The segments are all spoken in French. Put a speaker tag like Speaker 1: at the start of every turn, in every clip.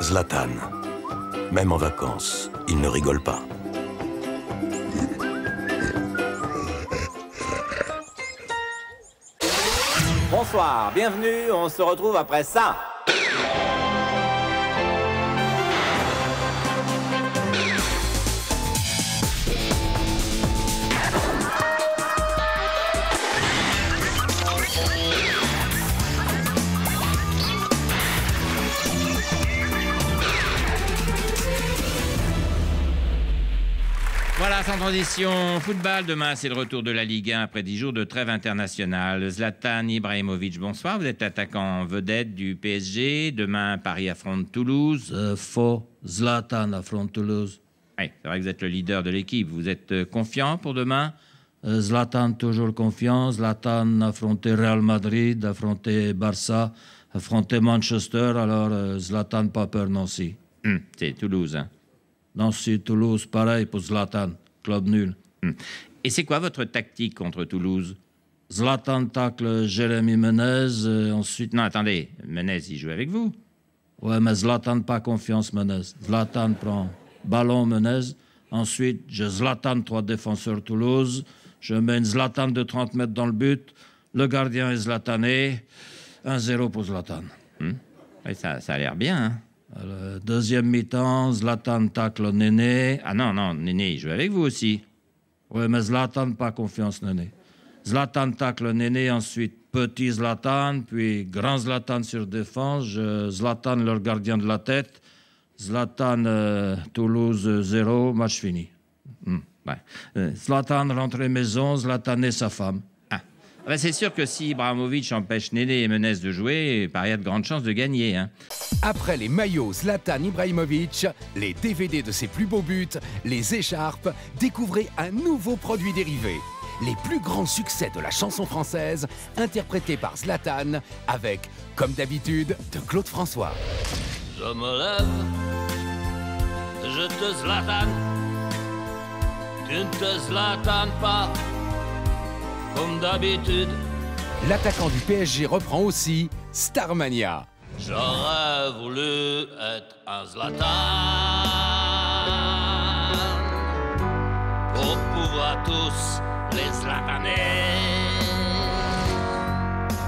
Speaker 1: Zlatan. Même en vacances, il ne rigole pas.
Speaker 2: Bonsoir, bienvenue, on se retrouve après ça.
Speaker 3: Voilà, sans transition, football. Demain, c'est le retour de la Ligue 1 après 10 jours de trêve internationale. Zlatan Ibrahimovic, bonsoir. Vous êtes attaquant vedette du PSG. Demain, Paris affronte Toulouse.
Speaker 4: Faux. Zlatan affronte Toulouse.
Speaker 3: Oui, c'est vrai que vous êtes le leader de l'équipe. Vous êtes confiant pour demain?
Speaker 4: Zlatan toujours confiant. Zlatan affronté Real Madrid, affronté Barça, affronté Manchester. Alors, Zlatan pas peur Nancy.
Speaker 3: C'est Toulouse, hein?
Speaker 4: Nancy, Toulouse, pareil pour Zlatan. Club nul.
Speaker 3: Et c'est quoi votre tactique contre Toulouse?
Speaker 4: Zlatan tacle Jérémy Menez, ensuite...
Speaker 3: Non, attendez, Menez, il joue avec vous.
Speaker 4: Ouais, mais Zlatan pas confiance, Menez. Zlatan prend ballon, Menez. Ensuite, je Zlatan, 3 défenseurs Toulouse. Je mets une Zlatan de 30 mètres dans le but. Le gardien est Zlatané. 1-0 pour Zlatan.
Speaker 3: Oui, ça a l'air bien, hein?
Speaker 4: Deuxième mi-temps, Zlatan tacle Néné.
Speaker 3: Ah non, Néné, il joue avec vous aussi.
Speaker 4: Oui, mais Zlatan, pas confiance, Néné. Zlatan tacle Néné, ensuite petit Zlatan, puis grand Zlatan sur défense. Zlatan, leur gardien de la tête. Zlatan, Toulouse, 0, match fini. Zlatan rentré maison, Zlatan et sa femme.
Speaker 3: Ben c'est sûr que si Ibrahimovic empêche Néné et Menez de jouer, Paris a de grandes chances de gagner, hein.
Speaker 5: Après les maillots Zlatan Ibrahimovic, les DVD de ses plus beaux buts, les écharpes, découvrez un nouveau produit dérivé. Les plus grands succès de la chanson française, interprétés par Zlatan, avec, comme d'habitude, de Claude François.
Speaker 6: Je me lève, je te Zlatan, tu ne te Zlatan pas. Comme d'habitude.
Speaker 5: L'attaquant du PSG reprend aussi Starmania.
Speaker 6: J'aurais voulu être un Zlatan pour pouvoir tous les Zlataner.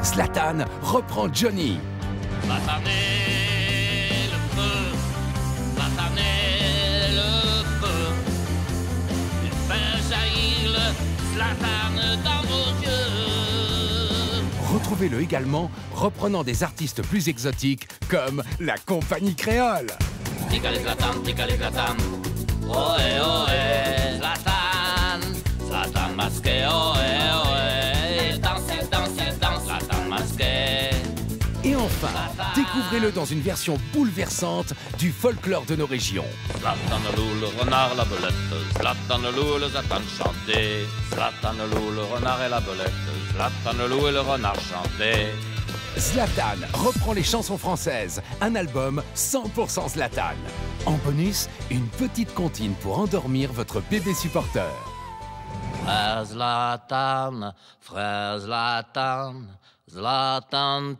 Speaker 5: Zlatan reprend Johnny.
Speaker 6: Zlataner le feu, Zlataner le feu. Il fait jaillir le Zlatan dans vos yeux.
Speaker 5: Retrouvez-le également reprenant des artistes plus exotiques comme la Compagnie Créole.
Speaker 6: Tica les Zlatan, ohé ohé, Zlatan, Zlatan masqué, ohé ohé, il danse, Zlatan masqué.
Speaker 5: Et enfin, découvrez-le dans une version bouleversante du folklore de nos régions.
Speaker 6: Zlatan le loup, le renard, la belette, Zlatan le loup, le Zlatan chanté, Zlatan le loup, le renard et la belette, Zlatan le loup et le renard chanté.
Speaker 5: Zlatan reprend les chansons françaises, un album 100% Zlatan. En bonus, une petite comptine pour endormir votre bébé supporter.
Speaker 6: Frère Zlatan, Zlatan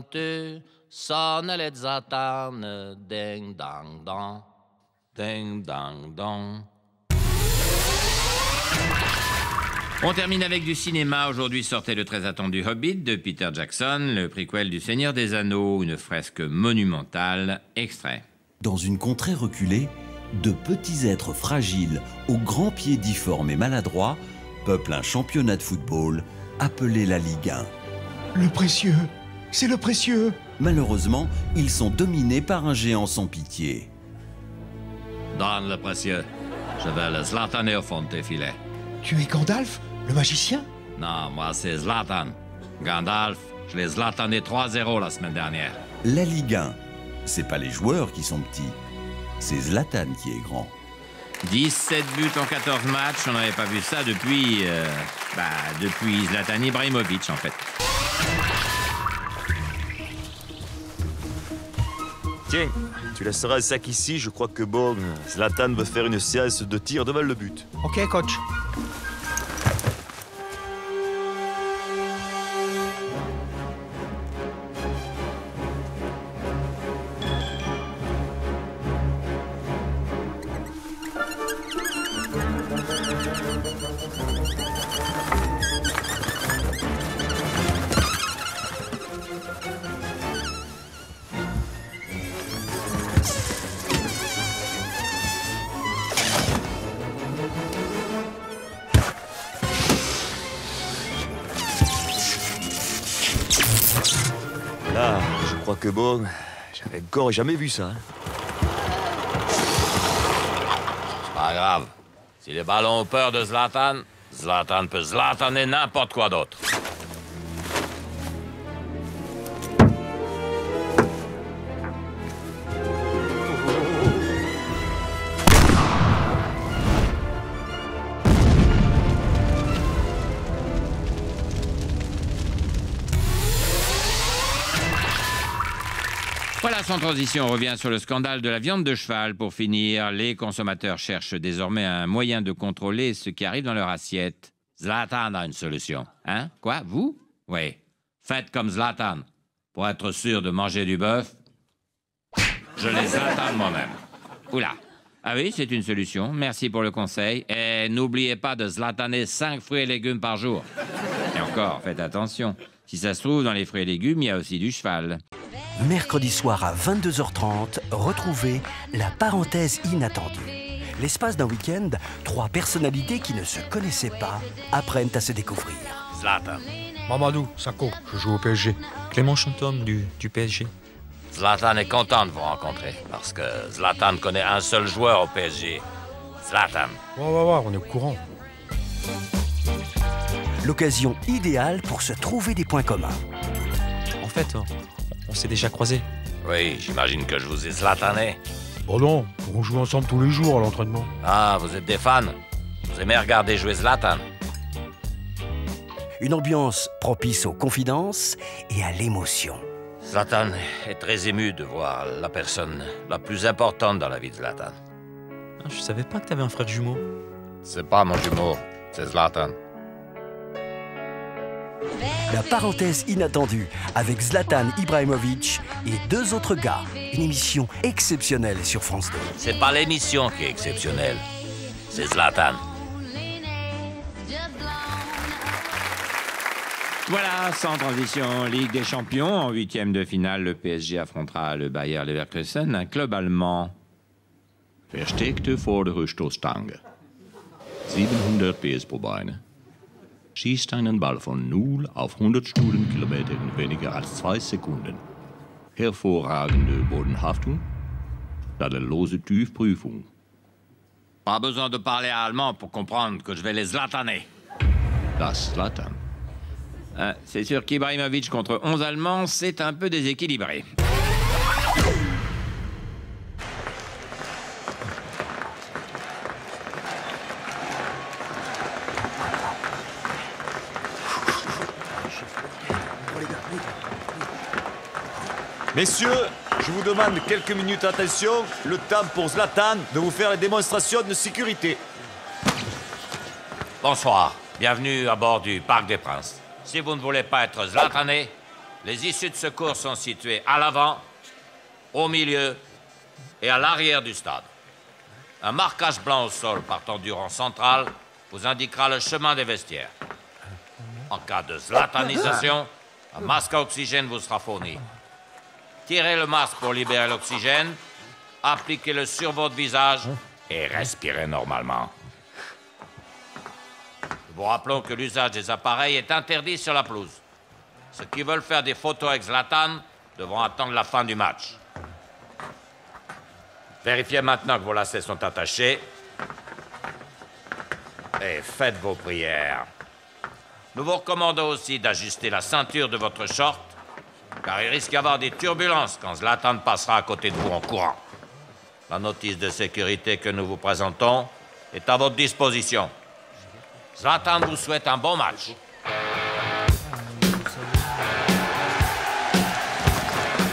Speaker 6: tu, sonne les Zlatan, ding dang dong, ding dang dong.
Speaker 3: On termine avec du cinéma. Aujourd'hui sortait le très attendu Hobbit de Peter Jackson, le prequel du Seigneur des Anneaux, une fresque monumentale. Extrait.
Speaker 7: Dans une contrée reculée, de petits êtres fragiles, aux grands pieds difformes et maladroits, peuplent un championnat de football appelé la Ligue 1.
Speaker 8: Le précieux, c'est le précieux.
Speaker 7: Malheureusement, ils sont dominés par un géant sans pitié.
Speaker 3: Donne le précieux. Je vais le Zlataner au fond de tes filets.
Speaker 8: Tu es Gandalf, le magicien?
Speaker 3: Non, moi c'est Zlatan. Gandalf, je l'ai Zlatané 3-0 la semaine dernière.
Speaker 7: La Ligue 1, c'est pas les joueurs qui sont petits, c'est Zlatan qui est grand.
Speaker 3: 17 buts en 14 matchs, on n'avait pas vu ça depuis Zlatan Ibrahimovic en fait.
Speaker 9: Tiens, tu laisseras le sac ici, je crois que Zlatan veut faire une séance de tir devant le but.
Speaker 8: Ok, coach.
Speaker 9: crois que bon, j'avais encore jamais vu ça.
Speaker 6: C'est pas grave. Si les ballons ont peur de Zlatan, Zlatan peut zlataner n'importe quoi d'autre.
Speaker 3: Voilà, sans transition, on revient sur le scandale de la viande de cheval. Pour finir, les consommateurs cherchent désormais un moyen de contrôler ce qui arrive dans leur assiette. Zlatan a une solution. Hein? Quoi? Vous? Oui. Faites comme Zlatan. Pour être sûr de manger du bœuf, je les Zlatan moi-même. Oula. Ah oui, c'est une solution. Merci pour le conseil. Et n'oubliez pas de zlataner 5 fruits et légumes par jour. Et encore, faites attention. Si ça se trouve, dans les fruits et légumes, il y a aussi du cheval.
Speaker 10: Mercredi soir à 22h30, retrouvez La parenthèse inattendue. L'espace d'un week-end, 3 personnalités qui ne se connaissaient pas apprennent à se découvrir.
Speaker 6: Zlatan.
Speaker 11: Mamadou Sakho, je joue au PSG. Clément Chantôme du PSG.
Speaker 6: Zlatan est content de vous rencontrer parce que Zlatan connaît un seul joueur au PSG. Zlatan.
Speaker 11: Ouais, on est au courant.
Speaker 10: L'occasion idéale pour se trouver des points communs.
Speaker 11: En fait, on s'est déjà croisés.
Speaker 6: Oui, j'imagine que je vous ai zlatané.
Speaker 11: Oh non, on joue ensemble tous les jours à l'entraînement.
Speaker 6: Ah, vous êtes des fans. Vous aimez regarder jouer Zlatan.
Speaker 10: Une ambiance propice aux confidences et à l'émotion.
Speaker 6: Zlatan est très ému de voir la personne la plus importante dans la vie de Zlatan.
Speaker 11: Ah, je savais pas que t'avais un frère jumeau.
Speaker 6: C'est pas mon jumeau, c'est Zlatan.
Speaker 10: La parenthèse inattendue avec Zlatan Ibrahimovic et 2 autres gars. Une émission exceptionnelle sur France 2.
Speaker 6: C'est pas l'émission qui est exceptionnelle, c'est Zlatan.
Speaker 3: Voilà, sans transition, Ligue des Champions. En 8e de finale, le PSG affrontera le Bayer Leverkusen, un club allemand.
Speaker 12: Versteckte vordere Stoßstange. 700 PS pro Beine. Schießt einen Ball von 0 auf 100 Stundenkilometer in weniger als 2 Sekunden. Hervorragende Bodenhaftung. Tadellose TÜV-Prüfung.
Speaker 6: Pas besoin de parler allemand pour comprendre que je vais les zlataner.
Speaker 12: Das Zlatan.
Speaker 3: C'est sûr qu'Ibrahimovic contre 11 Allemands, c'est un peu déséquilibré.
Speaker 9: Messieurs, je vous demande quelques minutes d'attention, le temps pour Zlatan de vous faire les démonstrations de sécurité.
Speaker 6: Bonsoir, bienvenue à bord du Parc des Princes. Si vous ne voulez pas être zlatané, les issues de secours sont situées à l'avant, au milieu et à l'arrière du stade. Un marquage blanc au sol partant du rang central vous indiquera le chemin des vestiaires. En cas de zlatanisation, un masque à oxygène vous sera fourni. Tirez le masque pour libérer l'oxygène, appliquez-le sur votre visage et respirez normalement. Nous vous rappelons que l'usage des appareils est interdit sur la pelouse. Ceux qui veulent faire des photos avec Zlatan devront attendre la fin du match. Vérifiez maintenant que vos lacets sont attachés et faites vos prières. Nous vous recommandons aussi d'ajuster la ceinture de votre short, car il risque d'y avoir des turbulences quand Zlatan passera à côté de vous en courant. La notice de sécurité que nous vous présentons est à votre disposition. Zlatan vous souhaite un bon match.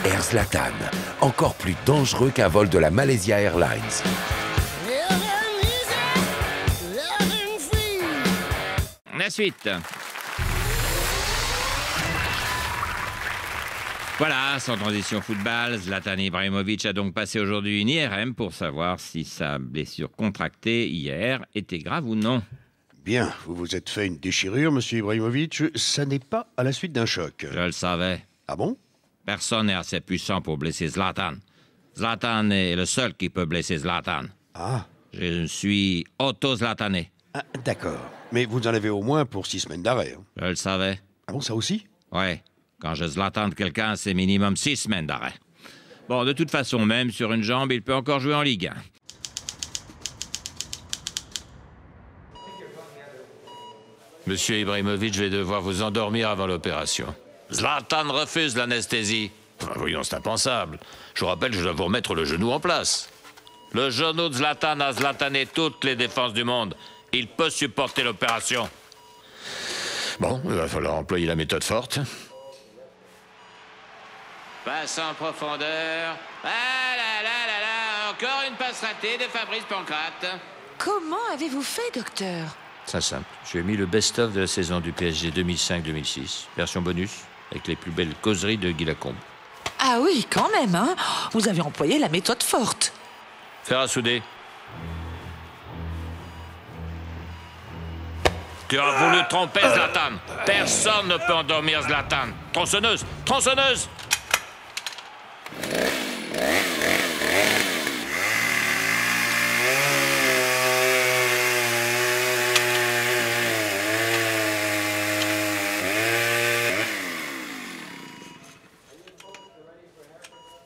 Speaker 5: Air Zlatan, encore plus dangereux qu'un vol de la Malaysia Airlines.
Speaker 3: La suite. Voilà, sans transition football, Zlatan Ibrahimovic a donc passé aujourd'hui une IRM pour savoir si sa blessure contractée hier était grave ou non.
Speaker 13: Bien, vous vous êtes fait une déchirure, monsieur Ibrahimovic. Ça n'est pas à la suite d'un choc.
Speaker 3: Je le savais.
Speaker 13: Ah bon?
Speaker 3: Personne n'est assez puissant pour blesser Zlatan. Zlatan est le seul qui peut blesser Zlatan.
Speaker 13: Ah.
Speaker 3: Je suis auto-zlatané.
Speaker 13: Ah, d'accord. Mais vous en avez au moins pour 6 semaines d'arrêt. Hein.
Speaker 3: Je le savais.
Speaker 13: Ah bon, ça aussi?
Speaker 3: Ouais. Quand je Zlatan quelqu'un, c'est minimum 6 semaines d'arrêt. Bon, de toute façon, même sur une jambe, il peut encore jouer en Ligue 1.
Speaker 6: Monsieur Ibrahimovic, je vais devoir vous endormir avant l'opération. Zlatan refuse l'anesthésie. Enfin, voyons, c'est impensable. Je vous rappelle que je dois vous remettre le genou en place. Le genou de Zlatan a zlatané toutes les défenses du monde. Il peut supporter l'opération. Bon, il va falloir employer la méthode forte.
Speaker 3: Passe en profondeur. Ah là là là là, encore une passe ratée de Fabrice Pancrate.
Speaker 14: Comment avez-vous fait, docteur?
Speaker 6: C'est simple. J'ai mis le best-of de la saison du PSG 2005-2006, version bonus, avec les plus belles causeries de Guy Lacombe.
Speaker 14: Ah oui, quand même, hein? Vous avez employé la méthode forte.
Speaker 6: Faire à souder. Tu as voulu tromper Zlatan. Personne ne peut endormir Zlatan. Tronçonneuse, tronçonneuse.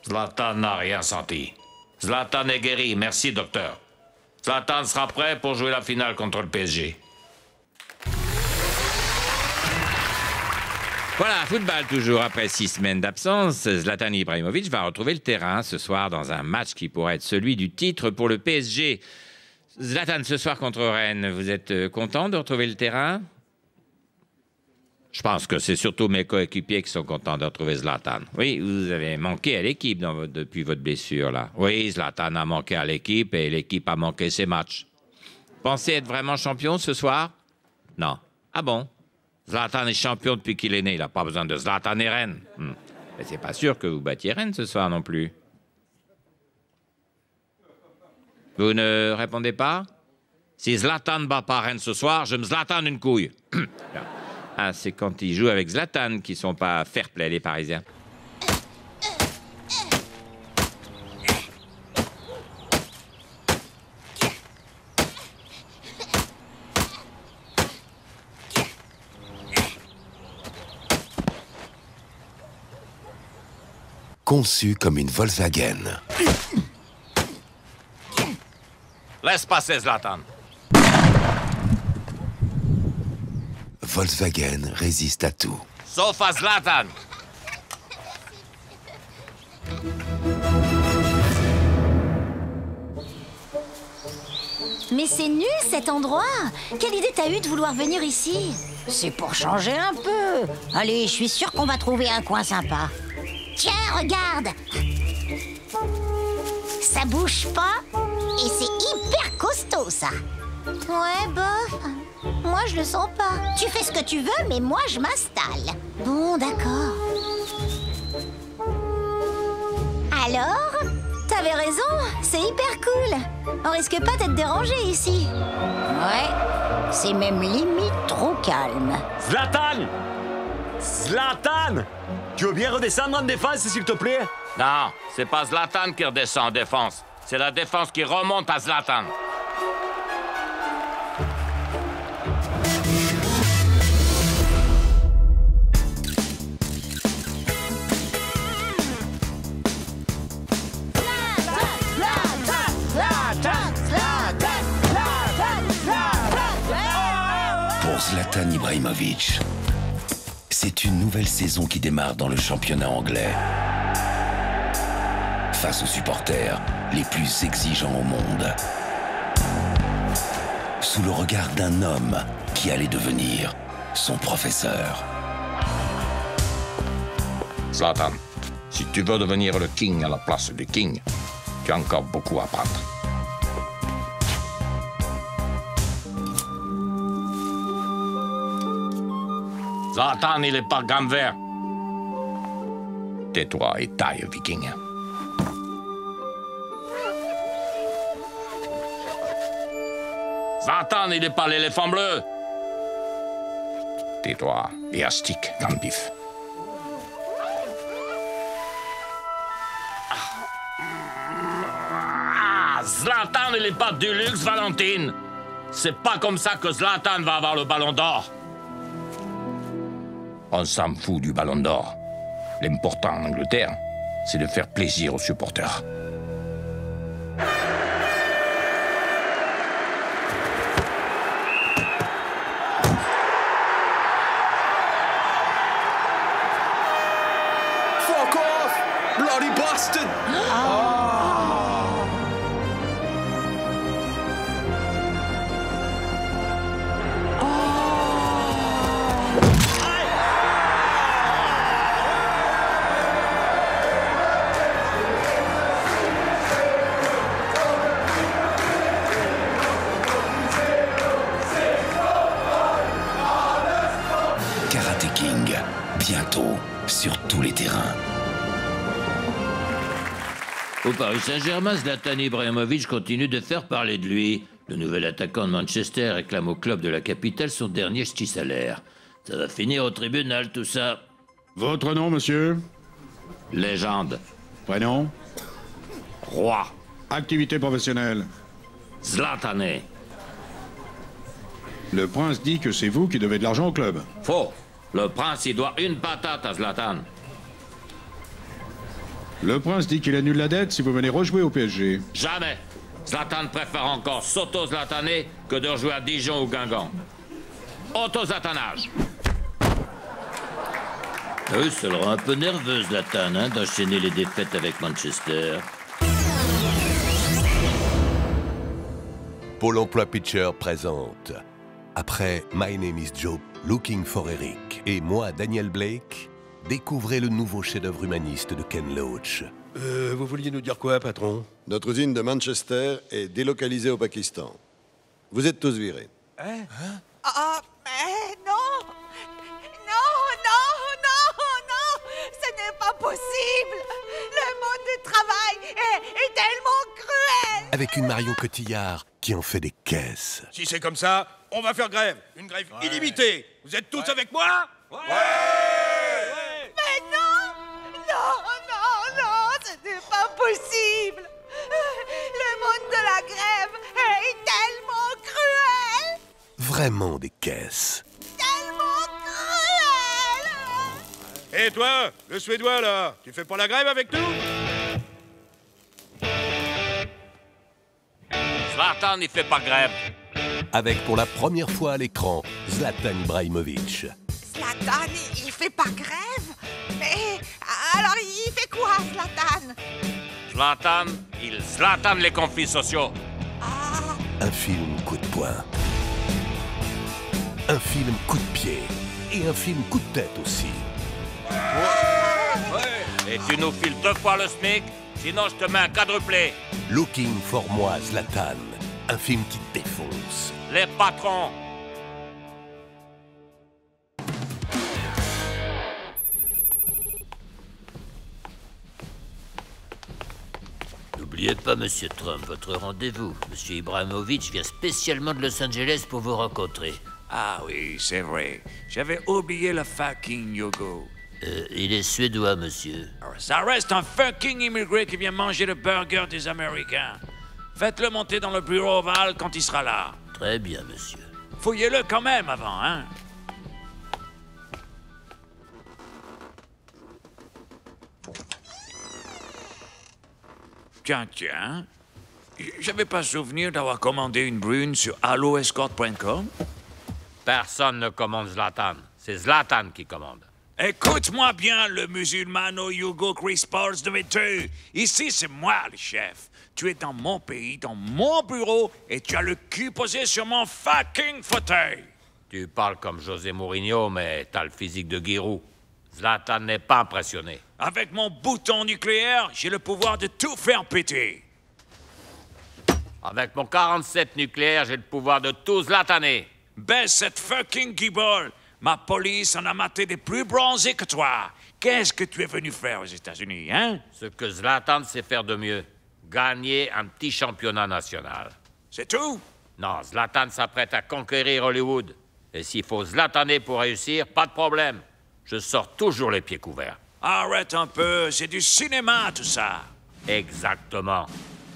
Speaker 6: Zlatan n'a rien senti. Zlatan est guéri, merci docteur. Zlatan sera prêt pour jouer la finale contre le PSG.
Speaker 3: Voilà, football toujours après 6 semaines d'absence. Zlatan Ibrahimovic va retrouver le terrain ce soir dans un match qui pourrait être celui du titre pour le PSG. Zlatan, ce soir contre Rennes, vous êtes content de retrouver le terrain? Je pense que c'est surtout mes coéquipiers qui sont contents de retrouver Zlatan. Oui, vous avez manqué à l'équipe depuis votre blessure, là. Oui, Zlatan a manqué à l'équipe et l'équipe a manqué ses matchs. Pensez être vraiment champion ce soir? Non. Ah bon? Zlatan est champion depuis qu'il est né. Il n'a pas besoin de Zlatan et Rennes. Mais c'est pas sûr que vous battiez Rennes ce soir non plus. Vous ne répondez pas? Si Zlatan ne bat pas Rennes ce soir, je me Zlatan une couille. Ah, c'est quand ils jouent avec Zlatan qu'ils sont pas fair-play, les Parisiens.
Speaker 5: Conçu comme une Volkswagen.
Speaker 6: Laisse passer Zlatan.
Speaker 5: Volkswagen résiste à tout.
Speaker 6: Sauf à Zlatan.
Speaker 15: Mais c'est nul cet endroit. Quelle idée t'as eu de vouloir venir ici?
Speaker 16: C'est pour changer un peu. Allez, je suis sûre qu'on va trouver un coin sympa.
Speaker 15: Tiens, regarde. Ça bouge pas et c'est hyper costaud, ça. Ouais, bof. Moi, je le sens pas. Tu fais ce que tu veux, mais moi, je m'installe. Bon, d'accord. Alors? T'avais raison, c'est hyper cool. On risque pas d'être dérangé ici.
Speaker 16: Ouais, c'est même limite trop calme.
Speaker 9: Zlatan! Zlatan! Tu veux bien redescendre en défense, s'il te plaît?
Speaker 6: Non, c'est pas Zlatan qui redescend en défense. C'est la défense qui remonte à Zlatan.
Speaker 5: Pour Zlatan Ibrahimovic, c'est une nouvelle saison qui démarre dans le championnat anglais. Face aux supporters les plus exigeants au monde. Sous le regard d'un homme qui allait devenir son professeur.
Speaker 6: Zlatan, si tu veux devenir le king à la place du king, tu as encore beaucoup à apprendre. Zlatan, il est pas gamme vert. Tais-toi et taille, viking. Zlatan, il est pas l'éléphant bleu. Tais-toi et astique, Gambif. Zlatan, il est pas du luxe, Valentine. C'est pas comme ça que Zlatan va avoir le ballon d'or. On s'en fout du ballon d'or.
Speaker 17: L'important en Angleterre, c'est de faire plaisir aux supporters.
Speaker 18: Fuck off! Bloody bastard!
Speaker 5: Karate King, bientôt sur tous les terrains.
Speaker 3: Au Paris Saint-Germain, Zlatan Ibrahimovic continue de faire parler de lui. Le nouvel attaquant de Manchester réclame au club de la capitale son dernier petit salaire. Ça va finir au tribunal, tout ça.
Speaker 19: Votre nom, monsieur?
Speaker 3: Légende.
Speaker 19: Prénom?
Speaker 3: Roi.
Speaker 19: Activité professionnelle?
Speaker 3: Zlatané.
Speaker 19: Le prince dit que c'est vous qui devez de l'argent au club.
Speaker 3: Faux. Le prince, il doit une patate à Zlatan.
Speaker 19: Le prince dit qu'il annule la dette si vous venez rejouer au PSG.
Speaker 3: Jamais. Zlatan préfère encore s'auto-zlataner que de rejouer à Dijon ou Guingamp. Auto-zlatanage. Oui, ça le rend un peu nerveux, Zlatan, hein, d'enchaîner les défaites avec Manchester.
Speaker 1: Pôle emploi Pitcher présente. Après My Name is Joe, Looking for Eric et moi, Daniel Blake, découvrez le nouveau chef-d'œuvre humaniste de Ken Loach.
Speaker 13: Vous vouliez nous dire quoi, patron?
Speaker 20: Notre usine de Manchester est délocalisée au Pakistan. Vous êtes tous virés.
Speaker 14: Hein? Ah, mais non! Non, non, non, non! Ce n'est pas possible! Le monde du travail est tellement cruel!
Speaker 1: Avec une Marion Cotillard qui en fait des caisses.
Speaker 21: Si c'est comme ça, on va faire grève. Une grève illimitée. Vous êtes tous avec moi?
Speaker 14: Mais non! Non, non, non! Ce n'est pas possible! Le monde de la grève est tellement cruel!
Speaker 1: Vraiment des caisses.
Speaker 14: Tellement cruel!
Speaker 21: Et toi, le Suédois, là, tu fais pas la grève avec nous?
Speaker 6: Zlatan, il fait pas grève.
Speaker 1: Avec pour la première fois à l'écran, Zlatan Ibrahimovic.
Speaker 14: Zlatan, il fait pas grève? Mais alors il fait quoi, Zlatan?
Speaker 6: Zlatan, il Zlatan les conflits sociaux.
Speaker 1: Un film coup de poing. Un film coup de pied. Et un film coup de tête aussi.
Speaker 6: Et tu nous files 2 fois le SMIC, sinon je te mets un quadruplé.
Speaker 1: Looking for moi, Zlatan. Un film qui défonce.
Speaker 6: Les patrons.
Speaker 3: N'oubliez pas, Monsieur Trump, votre rendez-vous. Monsieur Ibrahimovic vient spécialement de Los Angeles pour vous rencontrer.
Speaker 22: Ah oui, c'est vrai. J'avais oublié le fucking Yogo.
Speaker 3: Il est suédois, monsieur.
Speaker 22: Ça reste un fucking immigré qui vient manger le burger des Américains. Faites-le monter dans le bureau ovale quand il sera là.
Speaker 3: Très bien, monsieur.
Speaker 22: Fouillez-le quand même avant, hein? Tiens. J'avais pas souvenir d'avoir commandé une brune sur alloescort.com.
Speaker 6: Personne ne commande Zlatan. C'est Zlatan qui commande.
Speaker 22: Écoute-moi bien, le musulmano Hugo Chris Pauls de Vétu. Ici, c'est moi le chef. Tu es dans mon pays, dans mon bureau, et tu as le cul posé sur mon fucking fauteuil.
Speaker 6: Tu parles comme José Mourinho, mais t'as le physique de Giroud. Zlatan n'est pas impressionné.
Speaker 22: Avec mon bouton nucléaire, j'ai le pouvoir de tout faire péter.
Speaker 6: Avec mon 47 nucléaire, j'ai le pouvoir de tout zlataner.
Speaker 22: Baisse cette fucking guibole. Ma police en a maté des plus bronzés que toi. Qu'est-ce que tu es venu faire aux États-Unis, hein?
Speaker 6: Ce que Zlatan sait faire de mieux. Gagner un petit championnat national.
Speaker 22: C'est tout?
Speaker 6: Non, Zlatan s'apprête à conquérir Hollywood. Et s'il faut zlataner pour réussir, pas de problème. Je sors toujours les pieds couverts.
Speaker 22: Arrête un peu, c'est du cinéma tout ça.
Speaker 6: Exactement.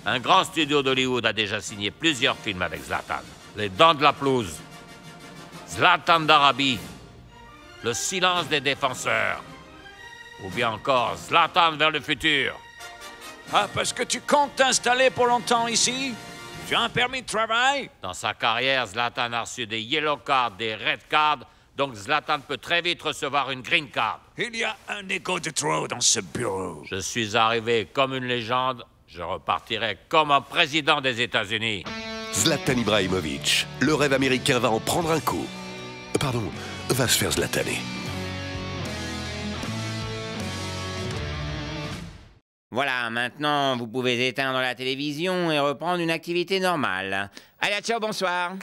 Speaker 6: Un grand studio d'Hollywood a déjà signé plusieurs films avec Zlatan. Les Dents de la Pelouse, Zlatan d'Arabie, Le Silence des défenseurs. ou bien encore Zlatan vers le futur.
Speaker 22: Ah, parce que tu comptes t'installer pour longtemps ici? Tu as un permis de travail?
Speaker 6: Dans sa carrière, Zlatan a reçu des yellow cards, des red cards, donc Zlatan peut très vite recevoir une green card.
Speaker 22: Il y a un égo de trop dans ce bureau.
Speaker 6: Je suis arrivé comme une légende, je repartirai comme un président des États-Unis.
Speaker 1: Zlatan Ibrahimovic, le rêve américain va en prendre un coup. Pardon, va se faire zlataner.
Speaker 3: Voilà, maintenant vous pouvez éteindre la télévision et reprendre une activité normale. Allez, ciao, bonsoir.